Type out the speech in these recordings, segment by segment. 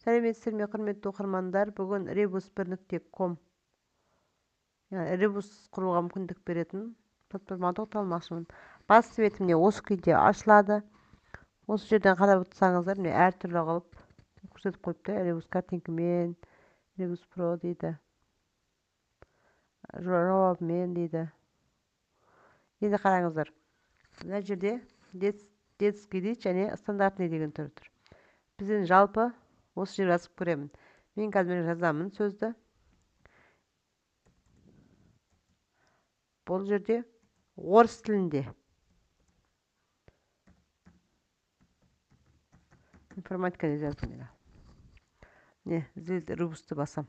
Сәлеметсіздер ме, құрметті оқырмандар. Бүгін rebus1.com ребус құруға мүмкіндік беретін платформаға тоқталмақшымын. Басты бетімде осы күйде ашылады. Осы жерден қарап отырсаңыздар, міне әртүрлі қылып көрсетіп қойыпты. Ребус картинкамен, ребус про дейді, жауабымен дейді. Енді қараңыздар, мына жерде детский дейді және стандартный деген түрі тұр. Бізден жалпы осы жерге жазып көремін. Мен қазір жазамын сөзді. Бұл жерде орыс тілінде. Информатиканы жаздым. Не, ребусты басам.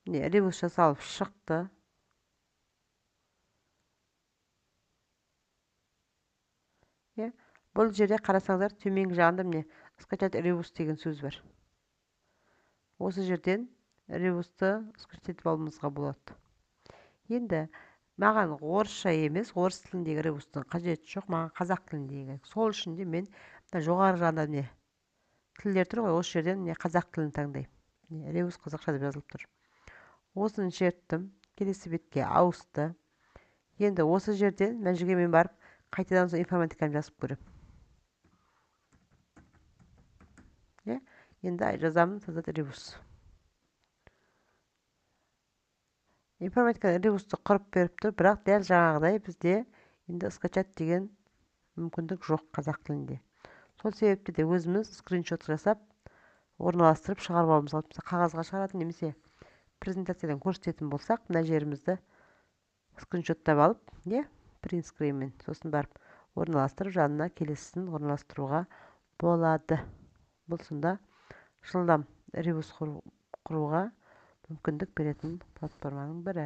Не, ребус жасалып шықты. Бұл жерде қарасаңыздар, төменгі жағында міне скачать ребус деген сөз бар. Осы жерден ребусты скачать етіп алуымызға болады. Енді маған орысша емес, орыс тіліндегі ребустың қажеті жоқ, маған қазақ тіліндегі. Сол үшін де мен жоғары жағында не тілдер тұр ғой, осы жерден не қазақ тілін таңдаймын. Ребус қазақша деп жазылып тұр. Осыны шерттім, келесі бетке ауысты. Енді осы жерден мына жерге мен барып қайтадан сол информатиканы жазып көремін. Енді жазамын создать ребус. Информатиканы ребусты құрып беріп тұр, бірақ дәл жаңағыдай бізде енді скачать деген мүмкіндік жоқ қазақ тілінде. Сол себепті де өзіміз скриншот жасап, орналастырып шығарып аламыз. Қағазға шығаратын немесе презентациядан көрсететін болсақ, мына жерімізді скриншоттап алып, принт скринмен сосын барып орналастырып, жанына келесісін орналастыруға болады. Бұл сонда жылдам ребус құруға мүмкіндік беретін платформаның бірі.